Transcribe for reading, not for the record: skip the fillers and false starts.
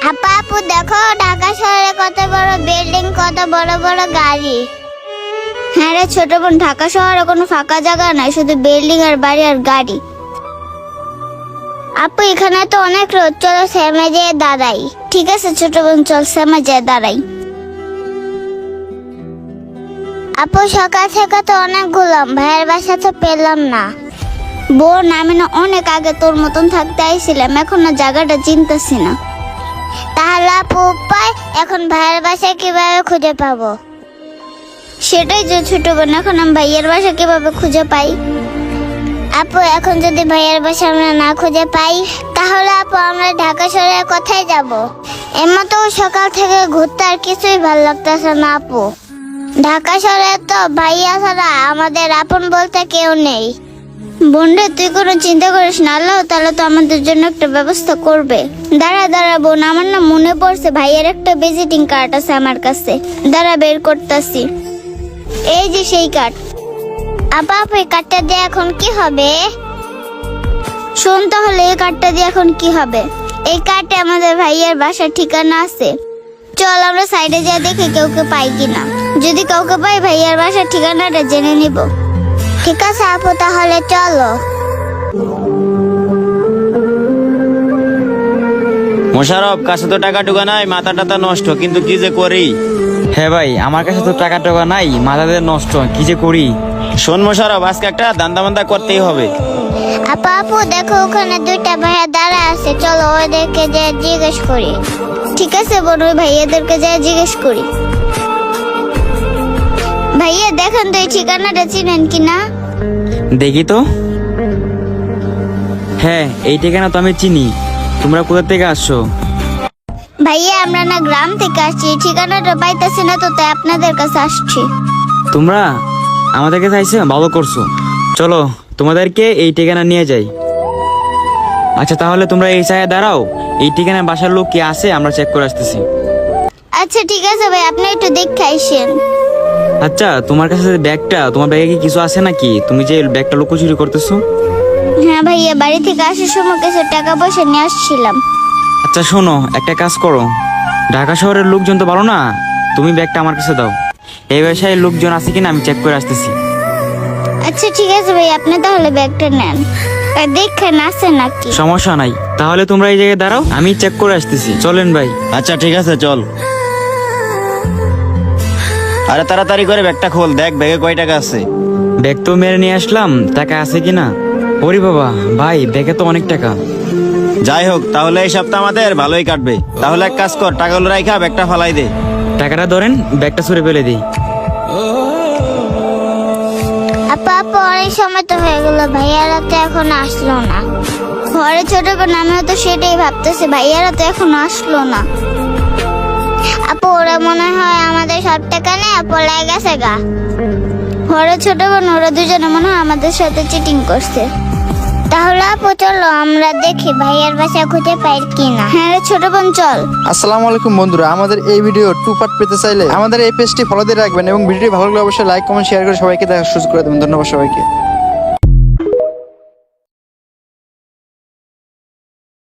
আপা আপু দেখো ঢাকা শহরে কত বড় বিল্ডিং, কত বড় বড় গাড়ি। হ্যাঁ রে ছোট বোন, ঢাকা শহরে কোনো ফাঁকা জায়গা নাই, শুধু বিল্ডিং আর বাড়ি আর গাড়ি। আপু এখানে তো অনেক রোদ, চলো শ্যামে যেয়ে দাঁড়াই। ঠিক আছে ছোট বোন, চল শ্যামে যেয়ে দাঁড়াই। আপু সকাল থেকে তো অনেক ঘুরলাম, ভাইয়ের বাসা তো পেলাম না। বোন আমি না অনেক আগে তোর মতন থাকতে আইছিলাম, এখন না জায়গাটা চিনতেছি না। তাহলে আপু উপায়, এখন ভাইয়ের বাসা কিভাবে খুঁজে পাবো? সেটাই যে ছোট বোন, এখন আমি ভাইয়ের বাসা কিভাবে খুঁজে পাই? আপু এখন যদি ভাইয়ের বাসা আমরা না খুঁজে পাই, তাহলে আপু আমরা ঢাকা শহরে কোথায় যাব? এমন তো সকাল থেকে ঘুরতে আর কিছুই ভালো লাগতেছে না আপু। ঢাকা শহরে তো ভাইয়া ছাড়া আমাদের আপন বলতে কেউ নেই। বোনরে তুই কোনো চিন্তা করিস না, আল্লাহ তাআলা তো আমাদের জন্য একটা ব্যবস্থা করবে। দাঁড়া দাঁড়া বোন, আমার না মনে পড়ছে ভাইয়ের একটা ভিজিটিং কার্ড আছে আমার কাছে, দাঁড়া বের করতেছি। এই যে সেই কার্ড। আপা আপু এই কার্ডটা দিয়ে এখন কি হবে? শোন তাহলে এই কার্ডটা দিয়ে এখন কি হবে। এই কার্ডে আমাদের ভাইয়ের বাসার ঠিকানা আছে। চল আমরা সাইডে যা দেখি কাউকে পাই কিনা, যদি কাউকে পাই ভাইয়ার বাসার ঠিকানাটা জেনে নিব। ঠিক আছে আপু তাহলে চলো। মোশারফ কাছে তো টাকা টুকা নাই, মাথা টাথা নষ্ট, কিন্তু কি যে করি। হ্যাঁ ভাই, আমার কাছে তো টাকা টাকা নাই, মাথাদের নষ্ট, কি যে করি। শোন মোশারফ, আজকে একটা দান্দা বান্দা করতেই হবে। আপা আপু দেখো ওখানে দুইটা ভাইয়া দাঁড়া আছে, চলো ওদেরকে যে জিজ্ঞেস করি। ঠিক আছে বোন, ওই ভাইয়াদেরকে যা জিজ্ঞেস করি। ভাইয়া দেখেন তো এই ঠিকানাটা চিনেন কিনা? দেখি তো। হ্যাঁ এই ঠিকানা তো আমি চিনি। তোমরা কোথা থেকে আসছো? ভাইয়া আমরা না গ্রাম থেকে আসছি, ঠিকানাটা পাইতেছি না তো, তাই আপনাদের কাছে আসছি। তোমরা আমাদের কাছে আইছো, ভালো করছো। চলো তোমাদেরকে এই ঠিকানা নিয়ে যাই। আচ্ছা তাহলে তোমরা এই জায়গায় দাঁড়াও, এই ঠিকানায় বাসার লোক কি আছে আমরা চেক করে আসতেছি। আচ্ছা ঠিক আছে ভাই, আপনি একটু দেখে আইসেন। আচ্ছা তোমার কাছে যে ব্যাগটা, তোমার ব্যাগে কি কিছু আছে নাকি? তুমি যে ব্যাগটা লুকোচুরি করতেছো? হ্যাঁ ভাইয়া, বাড়ি থেকে আসার সময় কিছু টাকা পয়সা নিয়ে আসছিলাম। আচ্ছা শোনো, একটা কাজ করো, ঢাকা শহরের লোকজন তো ভালো না, তুমি ব্যাগটা আমার কাছে দাও। এই ব্যবসায় লোকজন আছে কিনা আমি চেক করে আসতেছি। আচ্ছা ঠিক আছে ভাই, আপনি তাহলে ব্যাগটা নেন, আর দেখেন আছে নাকি। সমস্যা নাই, তাহলে তোমরা এই জায়গায় দাঁড়াও, আমি চেক করে আসতেছি। চলেন ভাই। আচ্ছা ঠিক আছে চল। আরে তাড়াতাড়ি করে ব্যাগটা খোল, দেখ ব্যাগে কয় টাকা আছে। ব্যাগ তো মেরে নিয়ে আসলাম, টাকা আছে কিনা। ওরে বাবা ভাই, ব্যাগে তো অনেক টাকা। যাই হোক, তাহলে এই সপ্তাহ আমাদের ভালোই কাটবে। তাহলে এক কাজ কর, টাকাগুলো রাইখা ব্যাগটা ফালাই দে। টাকাটা ধরেন, ব্যাগটা ছুঁড়ে ফেলে দিই। আপা আপু অনেক সময় তো হয়ে গেল, ভাইয়ারা তো এখন আসলো না। ঘরে ছোট বোন আমিও তো সেটাই ভাবতেছি, ভাইয়ারা তো এখন আসলো না। আপু ওরা মনে হয় আমাদের সব টাকা নিয়ে পলাই গেছে গা। ঘরে ছোট বোন ওরা দুজনে মনে হয় আমাদের সাথে চিটিং করছে। তাহলে আপু চলো আমরা দেখি ভাইয়ার বাসা খুঁজে পাই কিনা। হ্যাঁ রে ছোট বোন চল। আসসালামু আলাইকুম বন্ধুরা, আমাদের এই ভিডিও 2 পার্ট পেতে চাইলে আমাদের এই পেজটি ফলো দিয়ে রাখবেন এবং ভিডিওটি ভালো লাগলে অবশ্যই লাইক কমেন্ট শেয়ার করে সবাইকে দেখার সুযোগ করে দেবেন। ধন্যবাদ সবাইকে।